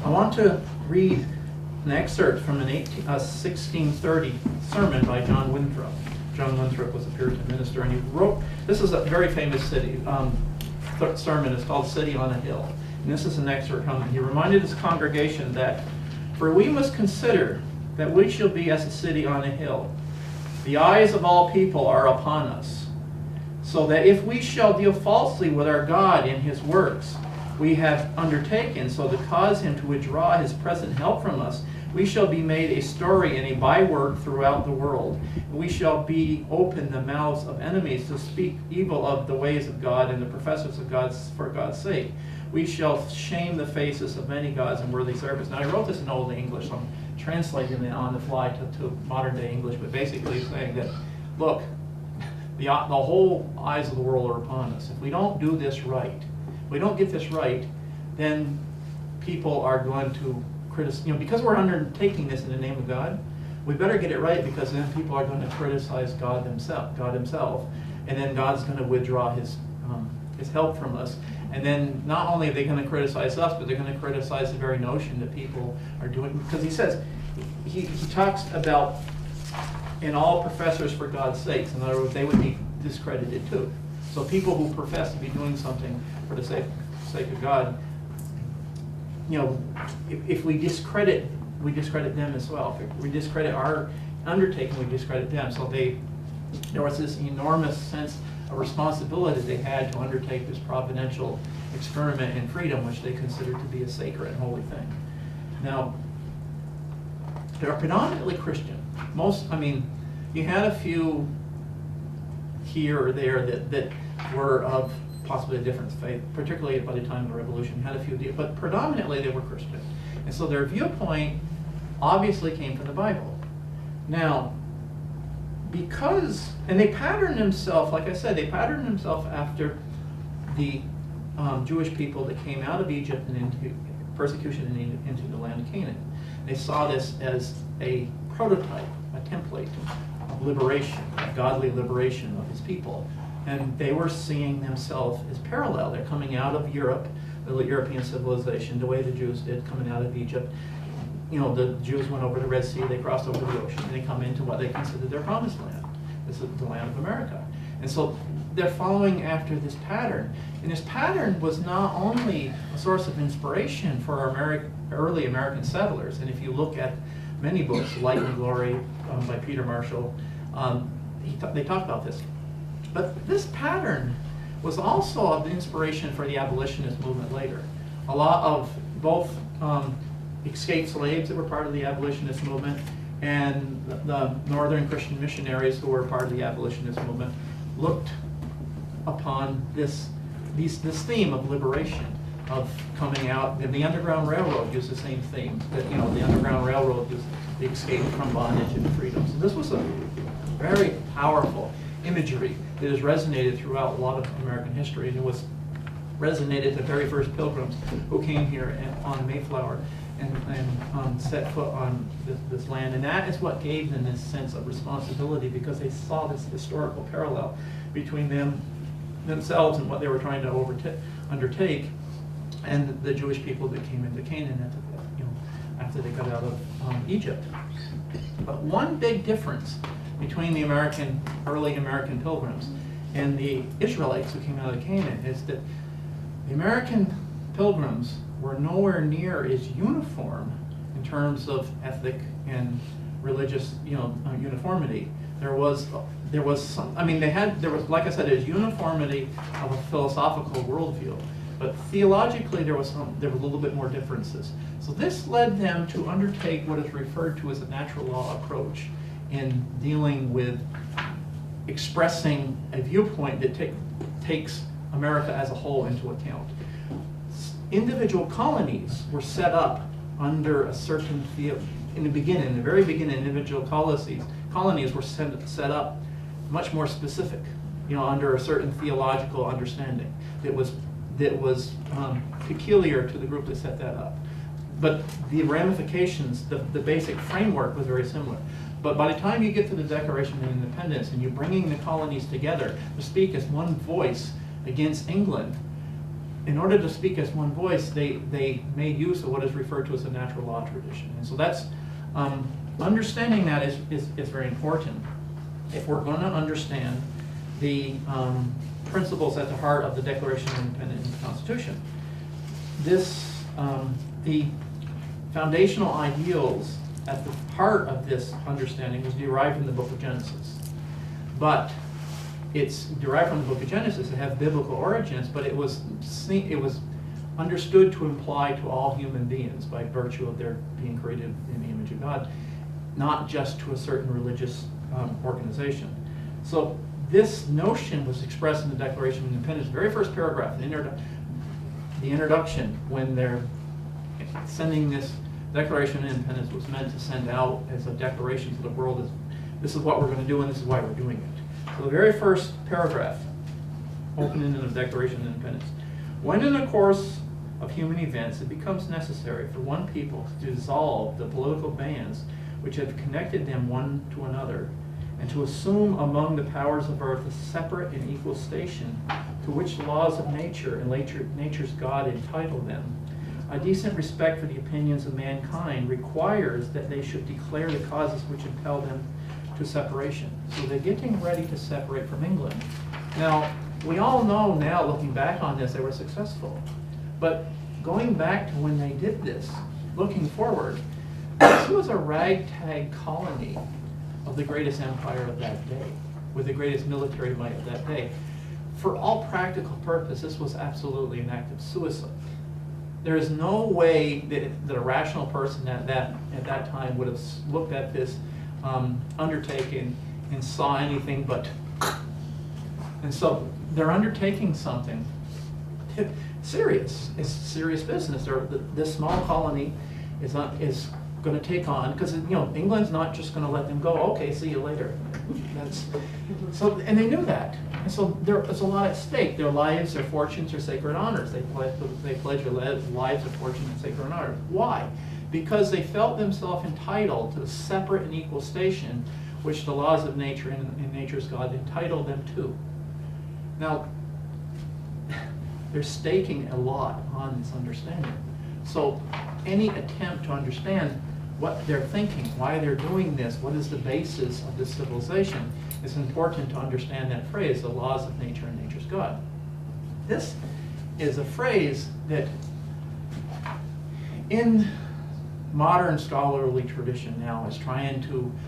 I want to read an excerpt from an 1630 sermon by John Winthrop. John Winthrop was a Puritan minister, and he wrote, this is a very famous sermon. It's called City on a Hill. And this is an excerpt from it. He reminded his congregation that, "For we must consider that we shall be as a city on a hill. The eyes of all people are upon us, so that if we shall deal falsely with our God in his works we have undertaken, so to cause him to withdraw his present help from us, we shall be made a story and a byword throughout the world. We shall be open the mouths of enemies to speak evil of the ways of God and the professors of God for God's sake. We shall shame the faces of many gods in worthy service." Now, I wrote this in Old English, so I'm translating it on the fly to modern day English, but basically saying that, look, the whole eyes of the world are upon us. If we don't do this right, if we don't get this right, then people are going to criticize, because we're undertaking this in the name of God, we better get it right, because then people are going to criticize God himself, and then God's going to withdraw his help from us. And then not only are they going to criticize us, but they're going to criticize the very notion that people are doing, because he says, he talks about in all professors for God's sakes. In other words, they would be discredited too. So people who profess to be doing something for the sake of God, if we discredit them as well. If we discredit our undertaking, we discredit them. So there was this enormous sense of responsibility they had to undertake this providential experiment in freedom, which they considered to be a sacred and holy thing. Now, they're predominantly Christian. You had a few here or there that were of possibly a different faith, particularly by the time of the Revolution. You had a few, but predominantly they were Christian. And so their viewpoint obviously came from the Bible. Now, and they patterned themselves, like I said, after the Jewish people that came out of Egypt and into persecution and into the land of Canaan. They saw this as a prototype, a template of liberation, of godly liberation of his people. And they were seeing themselves as parallel. They're coming out of Europe, the European civilization, the way the Jews did coming out of Egypt. The Jews went over the Red Sea, they crossed over the ocean, and they come into what they considered their promised land. This is the land of America. And so they're following after this pattern. And this pattern was not only a source of inspiration for our early American settlers, and if you look at many books, Light and Glory by Peter Marshall, they talk about this. But this pattern was also of inspiration for the abolitionist movement later. A lot of both escaped slaves that were part of the abolitionist movement and the northern Christian missionaries who were part of the abolitionist movement looked upon this theme of liberation, of coming out. And the Underground Railroad used the same theme, that the Underground Railroad was the escape from bondage and freedom. So this was a very powerful imagery that has resonated throughout a lot of American history, and it was resonated the very first pilgrims who came here on Mayflower and set foot on this land. And that is what gave them this sense of responsibility, because they saw this historical parallel between themselves and what they were trying to undertake, and the Jewish people that came into Canaan after they got out of Egypt. But one big difference between the early American pilgrims and the Israelites who came out of Canaan is that the American pilgrims were nowhere near as uniform in terms of ethnic and religious, uniformity. There was some, like I said, there's uniformity of a philosophical worldview, but theologically there was a little bit more differences. So this led them to undertake what is referred to as a natural law approach in dealing with expressing a viewpoint that takes America as a whole into account. Individual colonies were set up under a certain in the very beginning, individual colonies were set up much more specific, under a certain theological understanding that was peculiar to the group that set that up. But the ramifications, the basic framework was very similar. But by the time you get to the Declaration of Independence and you're bringing the colonies together to speak as one voice against England, in order to speak as one voice, they made use of what is referred to as a natural law tradition. And so that's, understanding that is very important if we're going to understand the principles at the heart of the Declaration of Independence and the Constitution. The foundational ideals at the heart of this understanding was derived from the book of Genesis. But it's derived from the book of Genesis. It has biblical origins, but it was understood to imply to all human beings by virtue of their being created in the image of God, not just to a certain religious organization. So this notion was expressed in the Declaration of Independence, the very first paragraph, the introduction, when they're sending this Declaration of Independence was meant to send out as a declaration to the world as this is what we're going to do and this is why we're doing it. So the very first paragraph, opening in the Declaration of Independence. When in the course of human events it becomes necessary for one people to dissolve the political bands which have connected them one to another, and to assume among the powers of earth a separate and equal station to which the laws of nature and nature's God entitle them, a decent respect for the opinions of mankind requires that they should declare the causes which impel them to separation. So they're getting ready to separate from England. Now, we all know now, looking back on this, they were successful. But going back to when they did this, looking forward, this was a ragtag colony of the greatest empire of that day, with the greatest military might of that day. For all practical purposes, this was absolutely an act of suicide. There is no way that a rational person at that time would have looked at this undertaking and saw anything but. And so they're undertaking something serious. It's serious business. This small colony is going to take on, because England's not just going to let them go. Okay, see you later. And they knew that. And so there's a lot at stake. Their lives, their fortunes, their sacred honors. They pledge their lives, their fortunes, and sacred honors. Why? Because they felt themselves entitled to a separate and equal station which the laws of nature and nature's God entitled them to. Now, they're staking a lot on this understanding. So any attempt to understand what they're thinking, why they're doing this, what is the basis of this civilization, it's important to understand that phrase, the laws of nature and nature's God. This is a phrase that in modern scholarly tradition now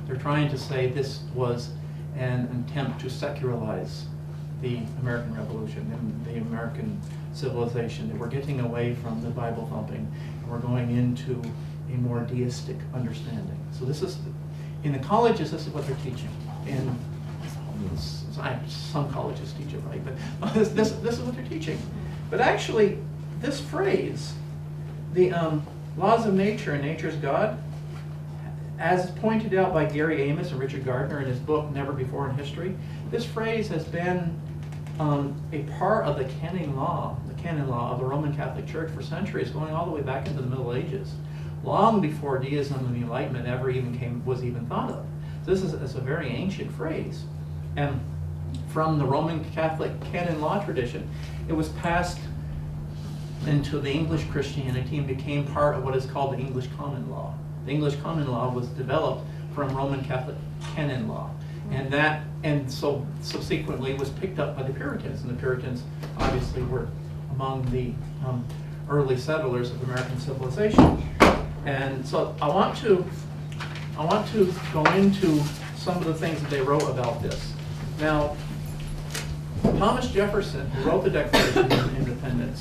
they're trying to say this was an attempt to secularize the American Revolution and the American civilization, that we're getting away from the Bible thumping and we're going into a more deistic understanding. So this is, in the colleges, this is what they're teaching. And some colleges teach it right, but this is what they're teaching. But actually, this phrase, the laws of nature and nature's God, as pointed out by Gary Amos and Richard Gardner in his book, Never Before in History, this phrase has been a part of the canon law of the Roman Catholic Church for centuries, going all the way back into the Middle Ages, long before deism and the Enlightenment was even thought of. This is a very ancient phrase. And from the Roman Catholic canon law tradition, it was passed into the English Christianity and became part of what is called the English common law. The English common law was developed from Roman Catholic canon law. And so subsequently was picked up by the Puritans, and the Puritans obviously were among the early settlers of American civilization. And so I want to go into some of the things that they wrote about this. Now, Thomas Jefferson, who wrote the Declaration of Independence,